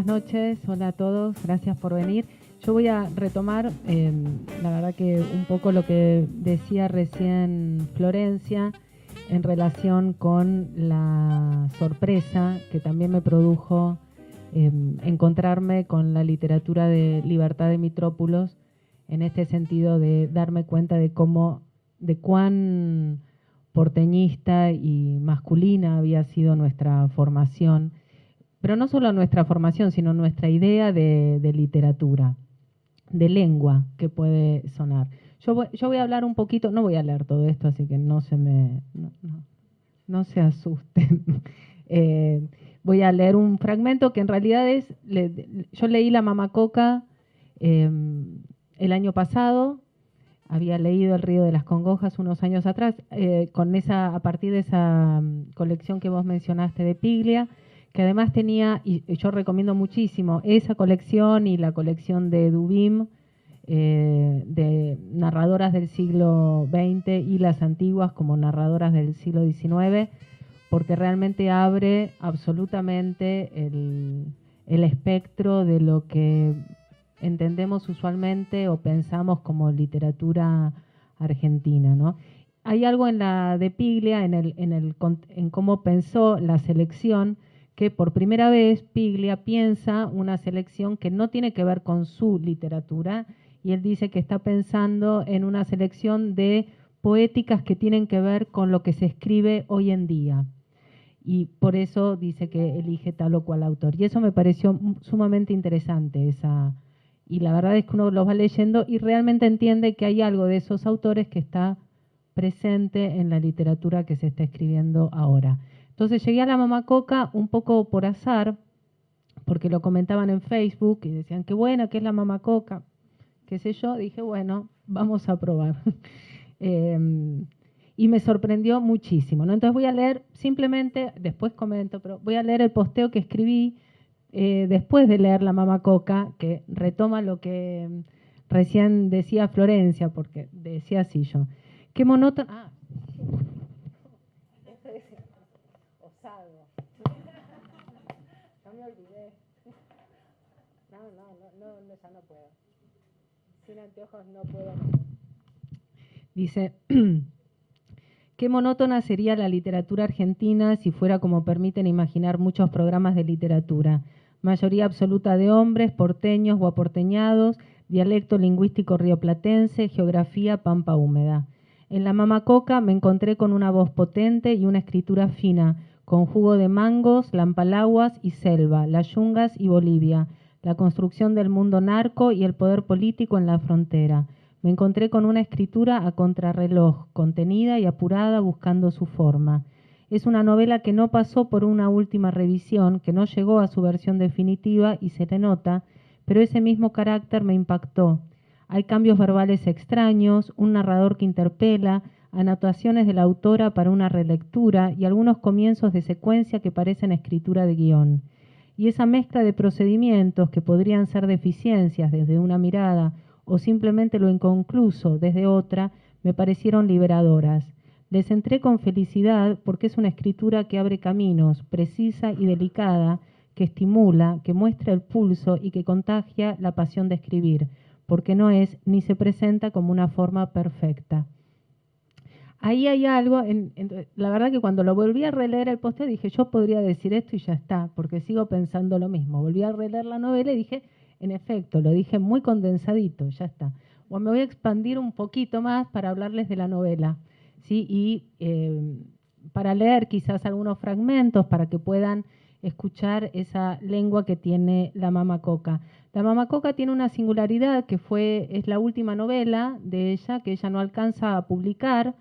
buenas noches, hola a todos, gracias por venir. Yo voy a retomar, la verdad que un poco lo que decía recién Florencia en relación con la sorpresa que también me produjo encontrarme con la literatura de Libertad de Mitrópulos, en este sentido de darme cuenta de cuán porteñista y masculina había sido nuestra formación, pero no solo nuestra formación, sino nuestra idea de literatura, de lengua que puede sonar. Yo voy a hablar un poquito, no voy a leer todo esto, así que no se asusten. Voy a leer un fragmento que en realidad yo leí La Mamacoca el año pasado. Había leído El río de las congojas unos años atrás, a partir de esa colección que vos mencionaste de Piglia, que además tenía, y yo recomiendo muchísimo, esa colección y la colección de Dubim, de narradoras del siglo XX y las antiguas como narradoras del siglo XIX, porque realmente abre absolutamente el espectro de lo que entendemos usualmente o pensamos como literatura argentina, ¿no? Hay algo en la de Piglia, en cómo pensó la selección, que por primera vez Piglia piensa una selección que no tiene que ver con su literatura, y él dice que está pensando en una selección de poéticas que tienen que ver con lo que se escribe hoy en día. Y por eso dice que elige tal o cual autor. Y eso me pareció sumamente interesante, y la verdad es que uno los va leyendo y realmente entiende que hay algo de esos autores que está presente en la literatura que se está escribiendo ahora. Entonces llegué a La Mamacoca un poco por azar, porque lo comentaban en Facebook y decían qué bueno que es La Mamacoca, qué sé yo. Dije, bueno, vamos a probar. Y me sorprendió muchísimo, ¿no? Entonces voy a leer simplemente, después comento, pero voy a leer el posteo que escribí después de leer La Mamacoca, que retoma lo que recién decía Florencia, porque decía así yo. Qué monótono. Esto es osado. No me olvidé. No, ya no puedo. Sin anteojos no puedo. Dice, qué monótona sería la literatura argentina si fuera como permiten imaginar muchos programas de literatura. Mayoría absoluta de hombres, porteños o aporteñados, dialecto lingüístico rioplatense, geografía pampa húmeda. En La Mamacoca me encontré con una voz potente y una escritura fina, con jugo de mangos, lampalaguas y selva, las yungas y Bolivia, la construcción del mundo narco y el poder político en la frontera. Me encontré con una escritura a contrarreloj, contenida y apurada buscando su forma. Es una novela que no pasó por una última revisión, que no llegó a su versión definitiva y se le nota, pero ese mismo carácter me impactó. Hay cambios verbales extraños, un narrador que interpela, anotaciones de la autora para una relectura y algunos comienzos de secuencia que parecen escritura de guión. Y esa mezcla de procedimientos que podrían ser deficiencias desde una mirada o simplemente lo inconcluso desde otra, me parecieron liberadoras. Les entré con felicidad porque es una escritura que abre caminos, precisa y delicada, que estimula, que muestra el pulso y que contagia la pasión de escribir, porque no es ni se presenta como una forma perfecta. Ahí hay algo, la verdad que cuando lo volví a releer el posteo dije, yo podría decir esto y ya está, porque sigo pensando lo mismo. Volví a releer la novela y dije, en efecto, lo dije muy condensadito, ya está. O me voy a expandir un poquito más para hablarles de la novela, ¿sí? Y para leer quizás algunos fragmentos para que puedan escuchar esa lengua que tiene La Mamacoca. La Mamacoca tiene una singularidad que es la última novela de ella, que ella no alcanza a publicar.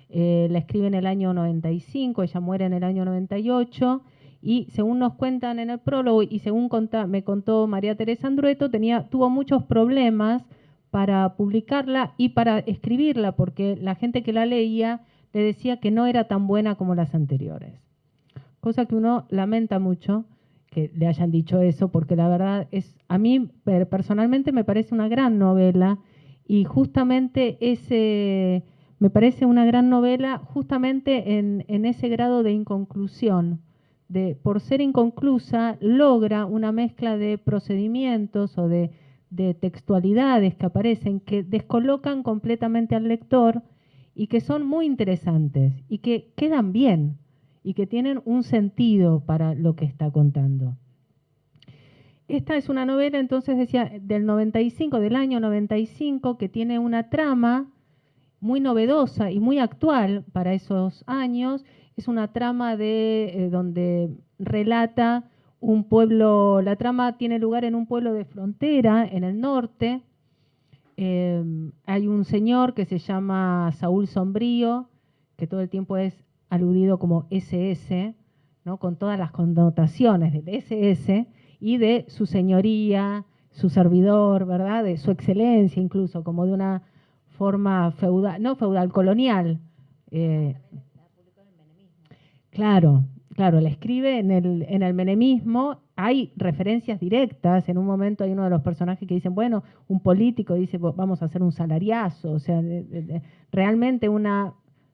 La escribe en el año 95, ella muere en el año 98, y según nos cuentan en el prólogo y según me contó María Teresa Andrueto, tuvo muchos problemas para publicarla y para escribirla, porque la gente que la leía le decía que no era tan buena como las anteriores. Cosa que uno lamenta mucho que le hayan dicho eso, porque la verdad a mí personalmente me parece una gran novela, y justamente me parece una gran novela justamente en ese grado de inconclusión, por ser inconclusa, logra una mezcla de procedimientos o de textualidades que aparecen que descolocan completamente al lector y que son muy interesantes y que quedan bien y que tienen un sentido para lo que está contando. Esta es una novela, entonces decía, del 95, del año 95, que tiene una trama muy novedosa y muy actual para esos años. Es una trama donde relata un pueblo, la trama tiene lugar en un pueblo de frontera, en el norte. Hay un señor que se llama Saúl Sombrío, que todo el tiempo es aludido como SS, ¿no? Con todas las connotaciones del SS y de su señoría, su servidor, ¿verdad? De su excelencia incluso, como de una forma feudal, no feudal, colonial. Claro, claro, la escribe en el menemismo. Hay referencias directas. En un momento hay uno de los personajes que dicen, bueno, un político dice, vamos a hacer un salariazo. O sea, realmente una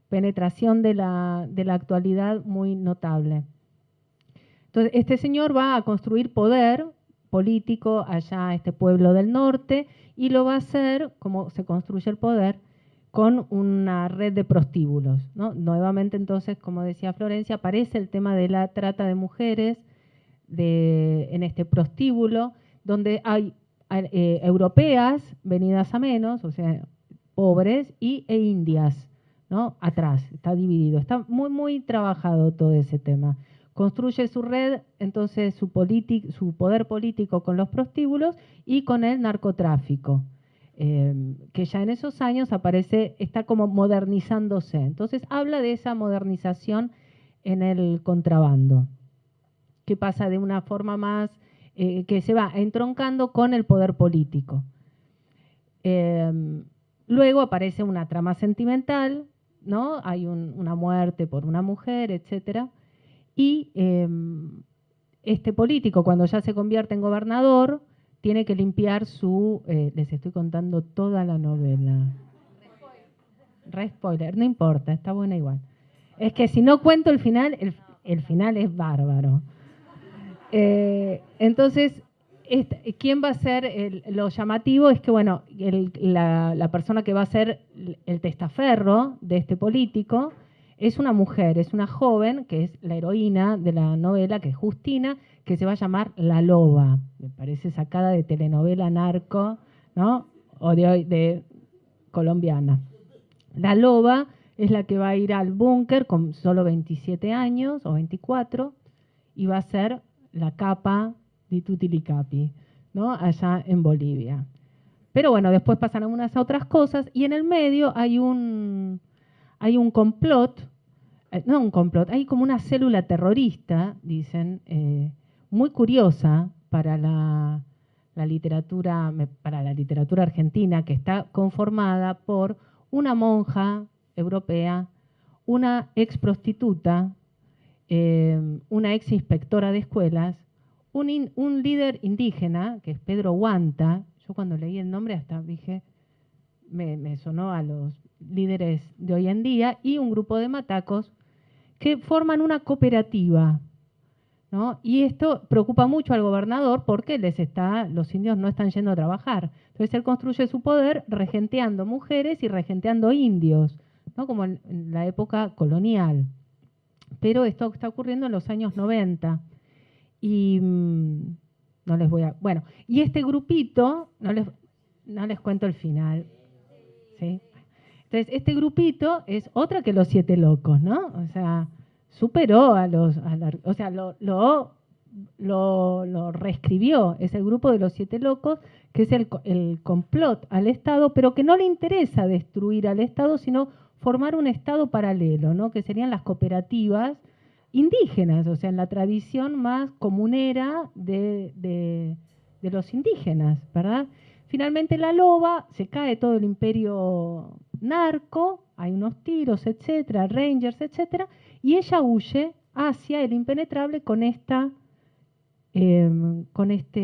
penetración de la actualidad muy notable. Entonces, este señor va a construir poder político allá en este pueblo del norte y lo va a hacer, como se construye el poder, con una red de prostíbulos, ¿no? Nuevamente, entonces, como decía Florencia, aparece el tema de la trata de mujeres en este prostíbulo, donde hay europeas venidas a menos, o sea, pobres, e indias, ¿no? Atrás, está dividido. Está muy, muy trabajado todo ese tema. Construye su red, entonces su poder político con los prostíbulos y con el narcotráfico, que ya en esos años aparece, está como modernizándose. Entonces habla de esa modernización en el contrabando, que pasa de una forma más, que se va entroncando con el poder político. Luego aparece una trama sentimental, ¿no? Hay una muerte por una mujer, etcétera. Y este político, cuando ya se convierte en gobernador, tiene que limpiar les estoy contando toda la novela. Re spoiler, no importa, está buena igual. Es que si no cuento el final, el final es bárbaro. Entonces, ¿quién va a ser lo llamativo? Es que, bueno, la persona que va a ser el testaferro de este político es una mujer, es una joven, que es la heroína de la novela, que es Justina, que se va a llamar La Loba. Me parece sacada de telenovela narco, ¿no? O de colombiana. La Loba es la que va a ir al búnker con solo 27 años o 24 y va a ser la capa de Tutilicapi, ¿no? Allá en Bolivia. Pero bueno, después pasan algunas otras cosas y en el medio hay un complot, no un complot, hay como una célula terrorista, dicen, muy curiosa para la literatura argentina, que está conformada por una monja europea, una ex prostituta, una ex inspectora de escuelas, un líder indígena, que es Pedro Huanta. Yo cuando leí el nombre hasta dije, me sonó a los líderes de hoy en día, y un grupo de matacos que forman una cooperativa, ¿no? Y esto preocupa mucho al gobernador porque los indios no están yendo a trabajar. Entonces él construye su poder regenteando mujeres y regenteando indios, ¿no? Como en la época colonial. Pero esto está ocurriendo en los años 90. Y no les voy a... Bueno, y este grupito, no les cuento el final, ¿sí? Entonces, este grupito es otra que los Siete Locos, ¿no? O sea, superó o sea, lo reescribió, es el grupo de los Siete Locos, que es el complot al Estado, pero que no le interesa destruir al Estado, sino formar un Estado paralelo, ¿no? Que serían las cooperativas indígenas, o sea, en la tradición más comunera de los indígenas, ¿verdad? Finalmente La Loba, se cae todo el imperio narco, hay unos tiros, etcétera, rangers, etcétera, y ella huye hacia el impenetrable con este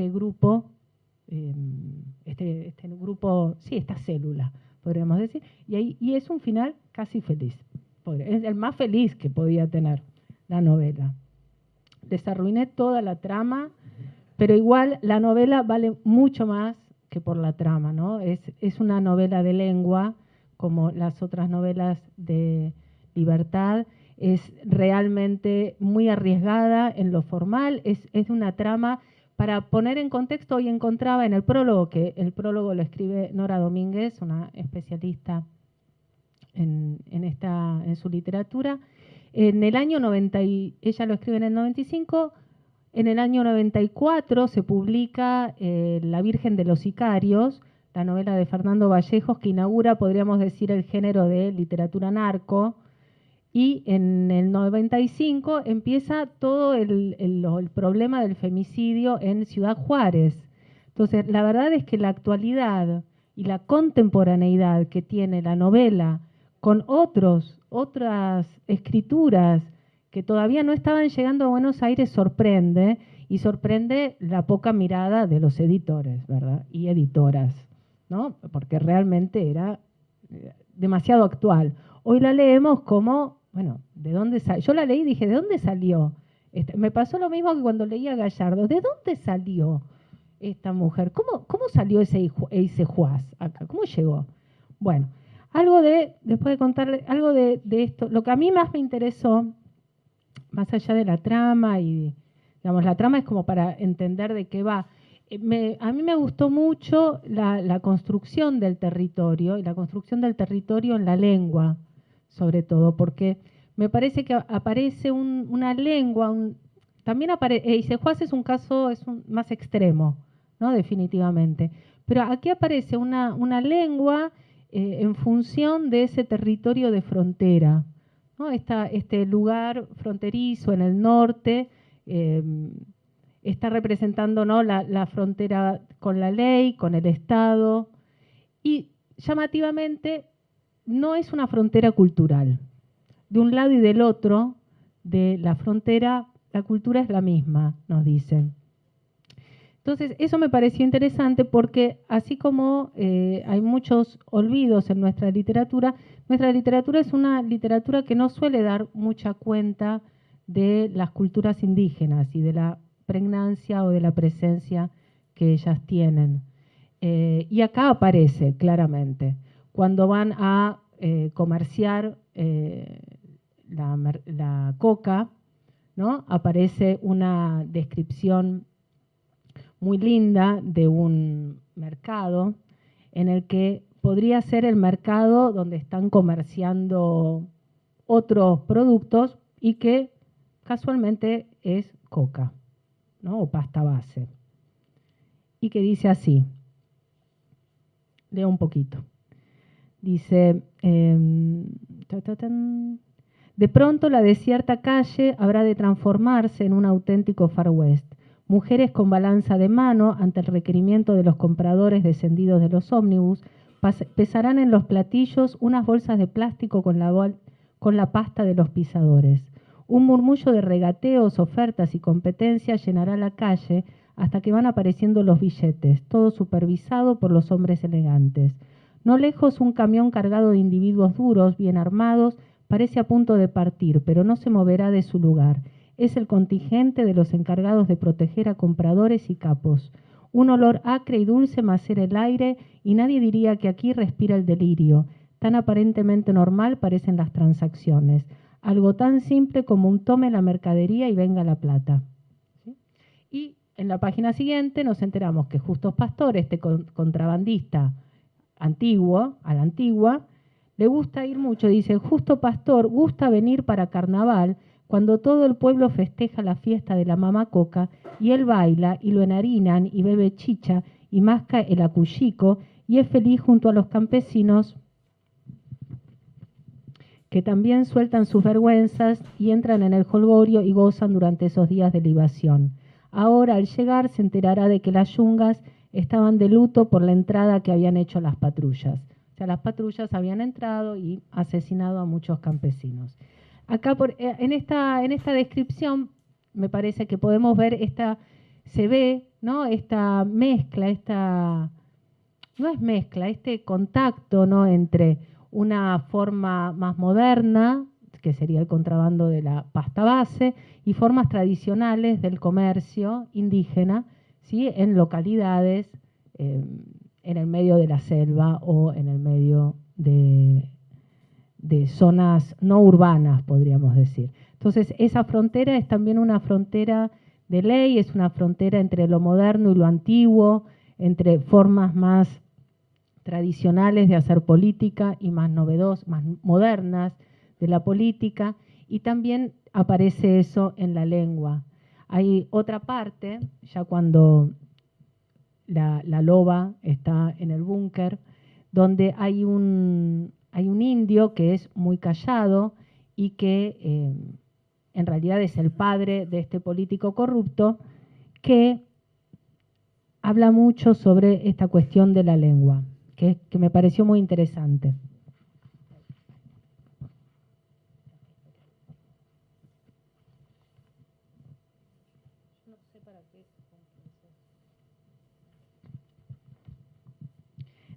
grupo, sí, esta célula, podríamos decir, y es un final casi feliz. Es el más feliz que podía tener la novela. les arruiné toda la trama, pero igual la novela vale mucho más que por la trama, ¿no? Es una novela de lengua, como las otras novelas de Libertad, es realmente muy arriesgada en lo formal, es una trama, para poner en contexto, hoy encontraba en el prólogo, que el prólogo lo escribe Nora Domínguez, una especialista en su literatura, en el año 90, ella lo escribe en el 95, en el año 94 se publica La Virgen de los Sicarios, la novela de Fernando Vallejos, que inaugura, podríamos decir, el género de literatura narco, y en el 95 empieza todo el problema del femicidio en Ciudad Juárez. Entonces, la verdad es que la actualidad y la contemporaneidad que tiene la novela con otras escrituras que todavía no estaban llegando a Buenos Aires sorprende, y sorprende la poca mirada de los editores, ¿verdad? Y editoras, ¿no? Porque realmente era demasiado actual. Hoy la leemos como, bueno, ¿de dónde salió? Yo la leí y dije, ¿de dónde salió? Me pasó lo mismo que cuando leía a Gallardo. ¿De dónde salió esta mujer? ¿Cómo salió ese Juaz acá? ¿Cómo llegó? Bueno, después de contarle algo de esto, lo que a mí más me interesó, más allá de la trama, y digamos, la trama es como para entender de qué va. A mí me gustó mucho la construcción del territorio, y la construcción del territorio en la lengua, sobre todo, porque me parece que aparece una lengua, también aparece, Eisejuaz es un caso más extremo, ¿no? Definitivamente. Pero aquí aparece una lengua en función de ese territorio de frontera, ¿no? Este lugar fronterizo en el norte está representando, ¿no?, la frontera con la ley, con el Estado, y llamativamente no es una frontera cultural. De un lado y del otro de la frontera, la cultura es la misma, nos dicen. Entonces, eso me pareció interesante porque así como hay muchos olvidos en nuestra literatura es una literatura que no suele dar mucha cuenta de las culturas indígenas y de la pregnancia o de la presencia que ellas tienen. Y acá aparece claramente, cuando van a comerciar la coca, ¿no? Aparece una descripción muy linda de un mercado en el que podría ser el mercado donde están comerciando otros productos y que casualmente es coca, ¿no? O pasta base. Y que dice así, leo un poquito. Dice, de pronto la desierta calle habrá de transformarse en un auténtico Far West. Mujeres con balanza de mano ante el requerimiento de los compradores descendidos de los ómnibus pesarán en los platillos unas bolsas de plástico con la pasta de los pisadores. Un murmullo de regateos, ofertas y competencias llenará la calle hasta que van apareciendo los billetes, todo supervisado por los hombres elegantes. No lejos, un camión cargado de individuos duros, bien armados, parece a punto de partir, pero no se moverá de su lugar. Es el contingente de los encargados de proteger a compradores y capos. Un olor acre y dulce macera el aire y nadie diría que aquí respira el delirio. Tan aparentemente normal parecen las transacciones. Algo tan simple como un tome la mercadería y venga la plata. ¿Sí? Y en la página siguiente nos enteramos que Justos Pastor, este contrabandista antiguo, a la antigua, le gusta ir mucho. Dice, Justo Pastor gusta venir para carnaval cuando todo el pueblo festeja la fiesta de la mamá Coca y él baila y lo enharinan y bebe chicha y masca el acuyico y es feliz junto a los campesinos que también sueltan sus vergüenzas y entran en el jolgorio y gozan durante esos días de libación. Ahora, al llegar, se enterará de que las yungas estaban de luto por la entrada que habían hecho las patrullas. O sea, las patrullas habían entrado y asesinado a muchos campesinos. Acá en esta descripción me parece que podemos ver se ve, ¿no?, esta mezcla, no es mezcla, este contacto, ¿no?, entre una forma más moderna, que sería el contrabando de la pasta base, y formas tradicionales del comercio indígena, ¿sí?, en localidades en el medio de la selva o en el medio de zonas no urbanas, podríamos decir. Entonces, esa frontera es también una frontera de ley, es una frontera entre lo moderno y lo antiguo, entre formas más tradicionales de hacer política y más novedosas, más modernas de la política, y también aparece eso en la lengua. Hay otra parte, ya cuando la loba está en el búnker, donde hay un indio que es muy callado y que en realidad es el padre de este político corrupto, que habla mucho sobre esta cuestión de la lengua, que me pareció muy interesante.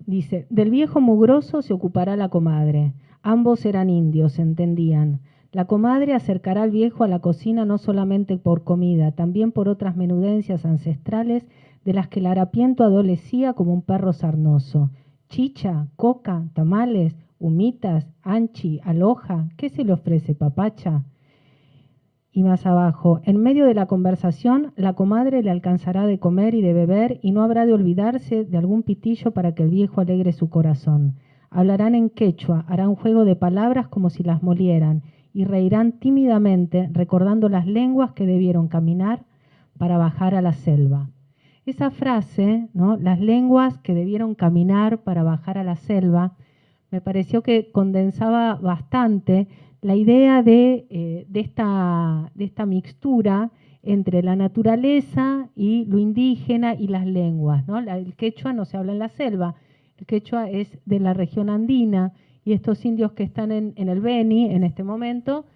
Dice, del viejo mugroso se ocupará la comadre. Ambos eran indios, se entendían. La comadre acercará al viejo a la cocina no solamente por comida, también por otras menudencias ancestrales de las que el harapiento adolecía como un perro sarnoso. Chicha, coca, tamales, humitas, anchi, aloja, ¿qué se le ofrece, papacha? Y más abajo, en medio de la conversación, la comadre le alcanzará de comer y de beber y no habrá de olvidarse de algún pitillo para que el viejo alegre su corazón. Hablarán en quechua, harán juego de palabras como si las molieran y reirán tímidamente recordando las lenguas que debieron caminar para bajar a la selva. Esa frase, ¿no?, las lenguas que debieron caminar para bajar a la selva, me pareció que condensaba bastante la idea de esta mixtura entre la naturaleza y lo indígena y las lenguas, ¿no? El quechua no se habla en la selva, el quechua es de la región andina, y estos indios que están en el Beni en este momento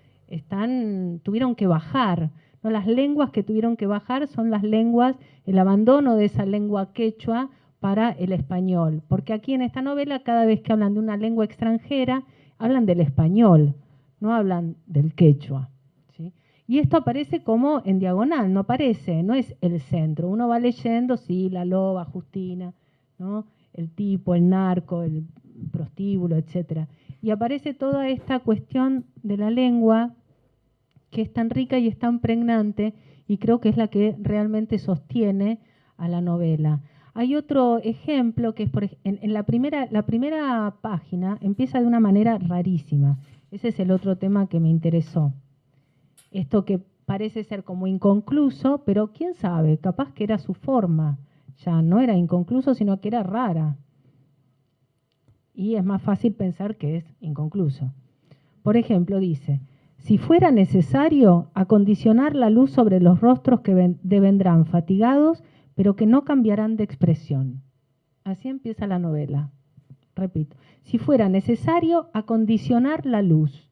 tuvieron que bajar, ¿no? Las lenguas que tuvieron que bajar son las lenguas, el abandono de esa lengua quechua para el español, porque aquí en esta novela cada vez que hablan de una lengua extranjera, hablan del español, no hablan del quechua, ¿sí? Y esto aparece como en diagonal, no aparece, no es el centro. Uno va leyendo, sí, la loba, Justina, ¿no?, el tipo, el narco, el prostíbulo, etcétera. Y aparece toda esta cuestión de la lengua que es tan rica y es tan pregnante, y creo que es la que realmente sostiene a la novela. Hay otro ejemplo que es en la primera página empieza de una manera rarísima. Ese es el otro tema que me interesó. Esto que parece ser como inconcluso, pero quién sabe, capaz que era su forma. Ya no era inconcluso, sino que era rara. Y es más fácil pensar que es inconcluso. Por ejemplo, dice, si fuera necesario, acondicionar la luz sobre los rostros que devendrán fatigados, pero que no cambiarán de expresión. Así empieza la novela. Repito, si fuera necesario, acondicionar la luz.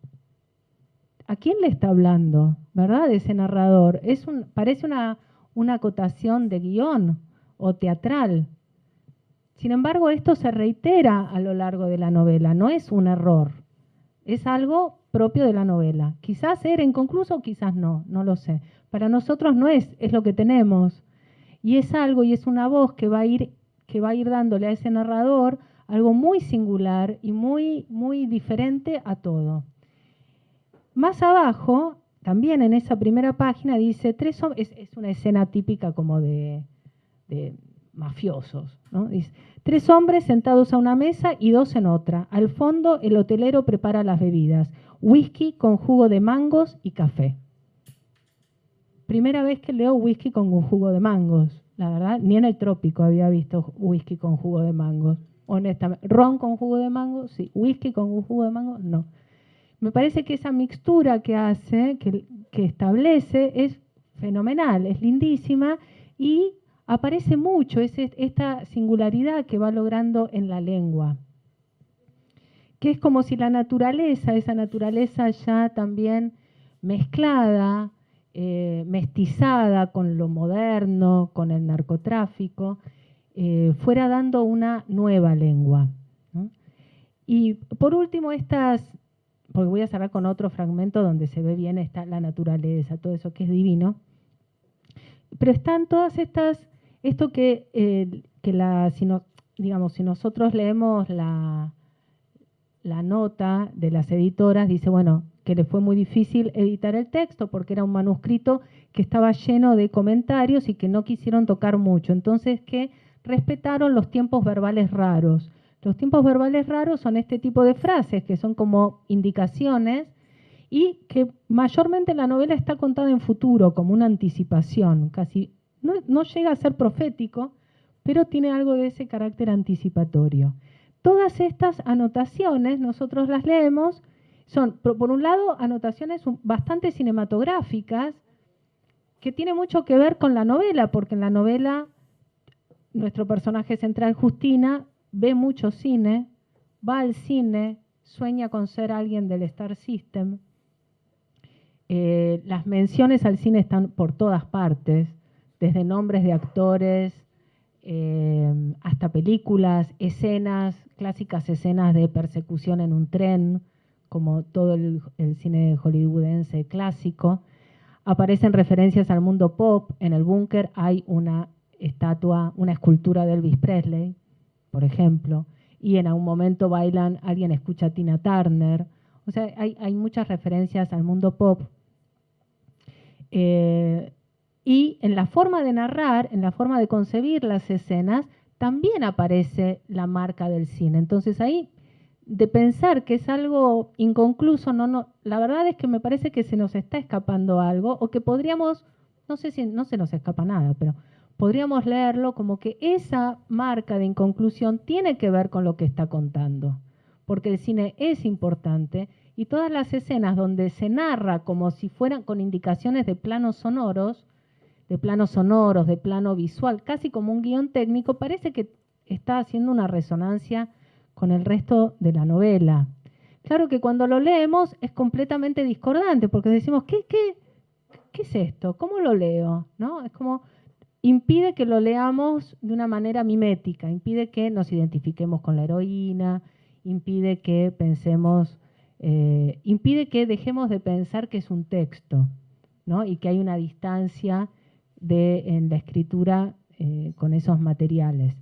¿A quién le está hablando, verdad, ese narrador? Parece una acotación de guión o teatral. Sin embargo, esto se reitera a lo largo de la novela, no es un error, es algo propio de la novela. Quizás era inconcluso, quizás no lo sé. Para nosotros no es lo que tenemos. Y es algo, y es una voz que va a ir dándole a ese narrador algo muy singular y muy, muy diferente a todo. Más abajo, también en esa primera página, dice, es una escena típica como de mafiosos, ¿no? Dice, 3 hombres sentados a una mesa y 2 en otra. Al fondo, el hotelero prepara las bebidas, whisky con jugo de mangos y café. Primera vez que leo whisky con un jugo de mangos, la verdad, ni en el trópico había visto whisky con jugo de mangos, honestamente. Ron con jugo de mango, sí. Whisky con un jugo de mango, no. Me parece que esa mixtura que hace, que establece, es fenomenal, es lindísima, y aparece mucho esta singularidad que va logrando en la lengua, que es como si la naturaleza, esa naturaleza ya también mezclada, mestizada con lo moderno, con el narcotráfico, fuera dando una nueva lengua, ¿no? Y por último, porque voy a cerrar con otro fragmento donde se ve bien la naturaleza, todo eso que es divino. Pero están todas estas, esto si nosotros leemos la nota de las editoras, dice, bueno, que le fue muy difícil editar el texto porque era un manuscrito que estaba lleno de comentarios y que no quisieron tocar mucho. Entonces, que respetaron los tiempos verbales raros. Los tiempos verbales raros son este tipo de frases que son como indicaciones y que mayormente la novela está contada en futuro, como una anticipación, casi no llega a ser profético, pero tiene algo de ese carácter anticipatorio. Todas estas anotaciones, nosotros las leemos, son, por un lado, anotaciones bastante cinematográficas, que tiene mucho que ver con la novela, porque en la novela nuestro personaje central, Justina, ve mucho cine, va al cine, sueña con ser alguien del Star System. Las menciones al cine están por todas partes, desde nombres de actores hasta películas, escenas, clásicas escenas de persecución en un tren, como todo el cine hollywoodense clásico. Aparecen referencias al mundo pop. En el búnker hay una estatua, una escultura de Elvis Presley, por ejemplo, y en algún momento bailan, alguien escucha a Tina Turner. O sea, hay muchas referencias al mundo pop. Y en la forma de narrar, en la forma de concebir las escenas, también aparece la marca del cine. Entonces ahí, de pensar que es algo inconcluso, la verdad es que me parece que se nos está escapando algo, o que podríamos, no sé si no se nos escapa nada, pero podríamos leerlo como que esa marca de inconclusión tiene que ver con lo que está contando, porque el cine es importante y todas las escenas donde se narra como si fueran con indicaciones de planos sonoros, de plano visual, casi como un guión técnico, parece que está haciendo una resonancia con el resto de la novela. Claro que cuando lo leemos es completamente discordante, porque decimos, ¿qué es esto? ¿Cómo lo leo? ¿No? Es como, impide que lo leamos de una manera mimética, impide que nos identifiquemos con la heroína, impide que pensemos, impide que dejemos de pensar que es un texto, ¿no? Y que hay una distancia en la escritura con esos materiales.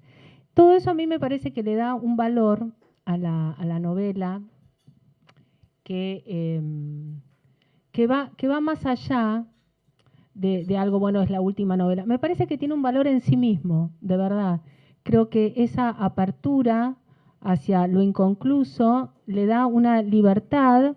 Todo eso a mí me parece que le da un valor a la novela que va más allá de algo, bueno, es la última novela. Me parece que tiene un valor en sí mismo, de verdad. Creo que esa apertura hacia lo inconcluso le da una libertad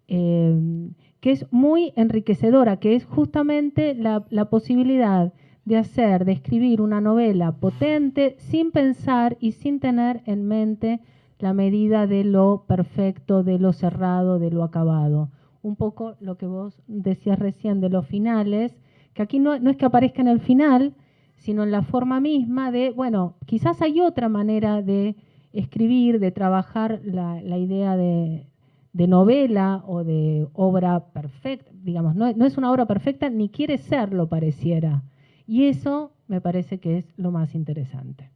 que es muy enriquecedora, que es justamente la posibilidad de escribir una novela potente sin pensar y sin tener en mente la medida de lo perfecto, de lo cerrado, de lo acabado. Un poco lo que vos decías recién de los finales, que aquí no es que aparezca en el final, sino en la forma misma de, bueno, quizás hay otra manera de escribir, de trabajar la idea de novela o de obra perfecta, digamos, no es una obra perfecta ni quiere serlo, pareciera. Y eso me parece que es lo más interesante.